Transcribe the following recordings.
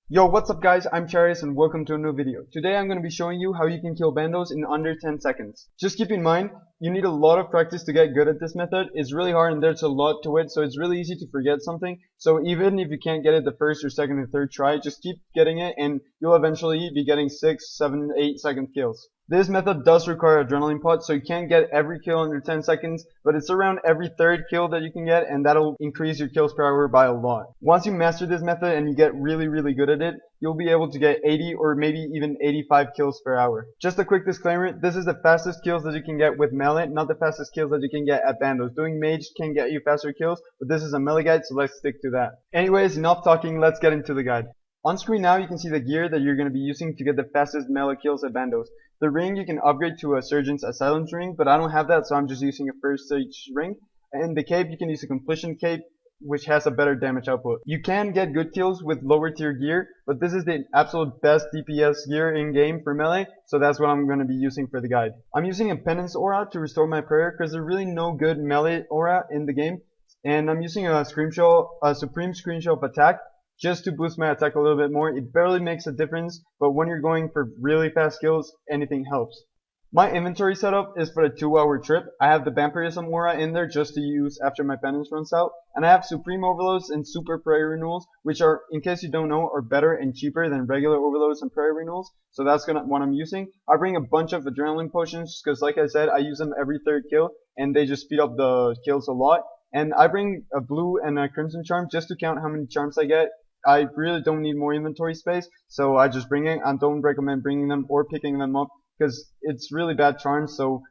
Yo, what's up guys, I'm Charis and welcome to a new video. Today I'm going to be showing you how you can kill bandos in under 10 seconds. Just keep in mind, you need a lot of practice to get good at this method. It's really hard and there's a lot to it, so it's really easy to forget something. So even if you can't get it the first or second or third try, just keep getting it and you'll eventually be getting 6, 7, 8 second kills. This method does require adrenaline pot, so you can't get every kill under 10 seconds, but it's around every third kill that you can get, and that'll increase your kills per hour by a lot. Once you master this method and you get really good at it, you'll be able to get 80 or maybe even 85 kills per hour. Just a quick disclaimer, this is the fastest kills that you can get with melee, not the fastest kills that you can get at bandos. Doing mage can get you faster kills, but this is a melee guide, so let's stick to that. Anyways, enough talking, let's get into the guide. On screen now you can see the gear that you're going to be using to get the fastest melee kills at bandos. The ring you can upgrade to a Surgeon's Asylum's ring, but I don't have that, so I'm just using a first stage ring. And the cape, you can use a completion cape, which has a better damage output. You can get good kills with lower tier gear, but this is the absolute best DPS gear in game for melee, so that's what I'm going to be using for the guide. I'm using a Penance aura to restore my prayer, because there's really no good melee aura in the game, and I'm using a Supreme Screenshot of attack, just to boost my attack a little bit more. It barely makes a difference, but when you're going for really fast kills, anything helps. My inventory setup is for a 2-hour trip. I have the Vampirism aura in there just to use after my penance runs out, and I have Supreme Overloads and Super Prayer Renewals, which are, in case you don't know, are better and cheaper than regular Overloads and Prayer Renewals, so that's what I'm using. I bring a bunch of Adrenaline Potions, because like I said, I use them every third kill, and they just speed up the kills a lot. And I bring a Blue and a Crimson Charm just to count how many charms I get. I really don't need more inventory space, so I just bring it. I don't recommend bringing them or picking them up because it's really bad charms, so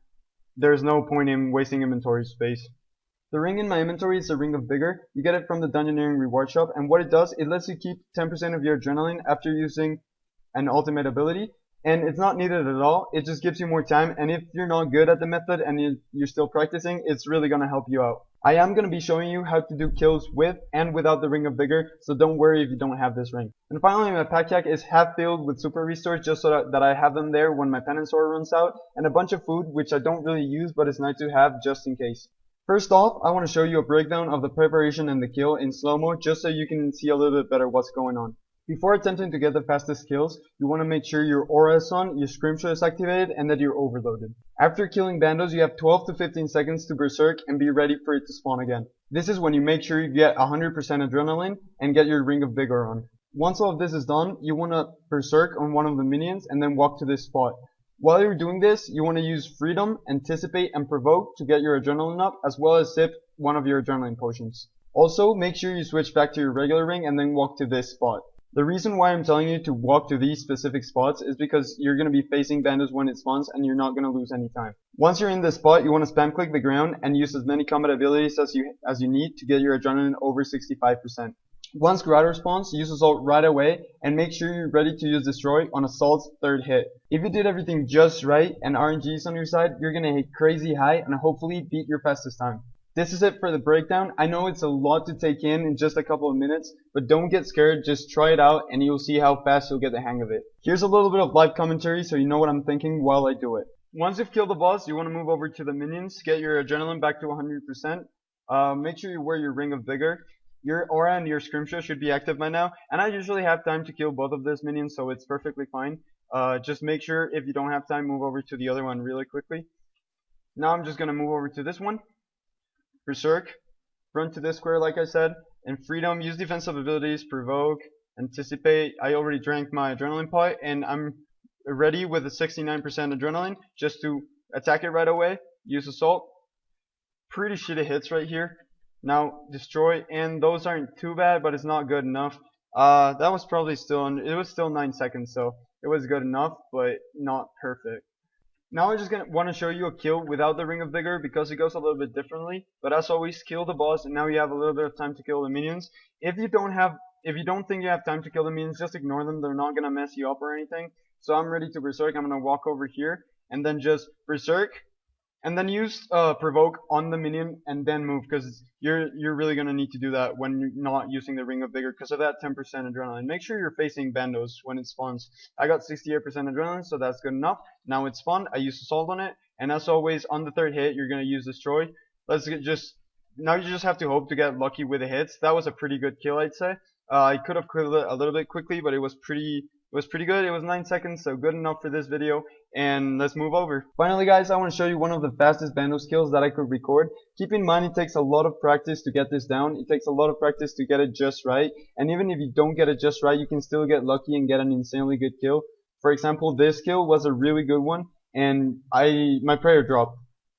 there's no point in wasting inventory space. The ring in my inventory is a Ring of Vigor. You get it from the Dungeoneering reward shop, and what it does, it lets you keep 10% of your adrenaline after using an ultimate ability, and it's not needed at all. It just gives you more time, and if you're not good at the method and you're still practicing, it's really gonna help you out. I am going to be showing you how to do kills with and without the Ring of Vigor, so don't worry if you don't have this ring. And finally, my pack is half filled with super restores just so that I have them there when my penance aura runs out, and a bunch of food which I don't really use but it's nice to have just in case. First off, I want to show you a breakdown of the preparation and the kill in slow-mo just so you can see a little bit better what's going on. Before attempting to get the fastest kills, you want to make sure your aura is on, your scrimshaw is activated, and that you're overloaded. After killing bandos, you have 12 to 15 seconds to berserk and be ready for it to spawn again. This is when you make sure you get 100% adrenaline and get your Ring of Vigor on. Once all of this is done, you want to berserk on one of the minions and then walk to this spot. While you're doing this, you want to use Freedom, Anticipate, and Provoke to get your adrenaline up, as well as sip one of your adrenaline potions. Also, make sure you switch back to your regular ring and then walk to this spot. The reason why I'm telling you to walk to these specific spots is because you're going to be facing bandos when it spawns and you're not going to lose any time. Once you're in this spot, you want to spam click the ground and use as many combat abilities as you need to get your adrenaline over 65%. Once Graardor spawns, use Assault right away and make sure you're ready to use Destroy on Assault's third hit. If you did everything just right and RNG is on your side, you're going to hit crazy high and hopefully beat your fastest time. This is it for the breakdown. I know it's a lot to take in just a couple of minutes, but don't get scared, just try it out and you'll see how fast you'll get the hang of it. Here's a little bit of live commentary so you know what I'm thinking while I do it. Once you've killed the boss, you want to move over to the minions, get your adrenaline back to 100%. Make sure you wear your Ring of Vigor. Your aura and your scrimshaw should be active by now, and I usually have time to kill both of those minions, so it's perfectly fine. Just make sure if you don't have time, move over to the other one really quickly. Now I'm just going to move over to this one. Berserk, run to this square like I said, and Freedom, use defensive abilities, Provoke, Anticipate. I already drank my adrenaline pot, and I'm ready with a 69% adrenaline just to attack it right away. Use Assault. Pretty shitty hits right here. Now Destroy, and those aren't too bad, but it's not good enough. That was probably it was still 9 seconds, so it was good enough, but not perfect. Now I'm just want to show you a kill without the Ring of Vigor because it goes a little bit differently. But as always, kill the boss and now you have a little bit of time to kill the minions. If you don't think you have time to kill the minions, just ignore them. They're not gonna mess you up or anything. So I'm ready to berserk. I'm gonna walk over here and then just berserk. And then use Provoke on the minion and then move, because you're really going to need to do that when you're not using the Ring of Vigor because of that 10% adrenaline. Make sure you're facing bandos when it spawns. I got 68% adrenaline, so that's good enough. Now it's spawned, I used Assault on it, and as always, on the third hit, you're going to use Destroy. Now you just have to hope to get lucky with the hits. That was a pretty good kill, I'd say. I could have killed it a little bit quickly, but it was pretty good. It was 9 seconds, so good enough for this video. And let's move over. Finally, guys, I want to show you one of the fastest bandos kills that I could record. Keep in mind, it takes a lot of practice to get this down. It takes a lot of practice to get it just right. And even if you don't get it just right, you can still get lucky and get an insanely good kill. For example, this kill was a really good one, and my prayer dropped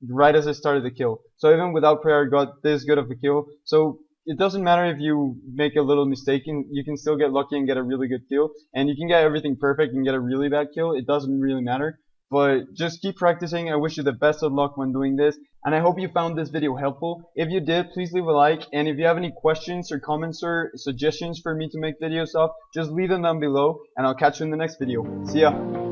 right as I started the kill. So even without prayer, I got this good of a kill. So it doesn't matter if you make a little mistake, you can still get lucky and get a really good kill. And you can get everything perfect and get a really bad kill. It doesn't really matter. But just keep practicing. I wish you the best of luck when doing this. And I hope you found this video helpful. If you did, please leave a like. And if you have any questions or comments or suggestions for me to make videos of, just leave them down below. And I'll catch you in the next video. See ya.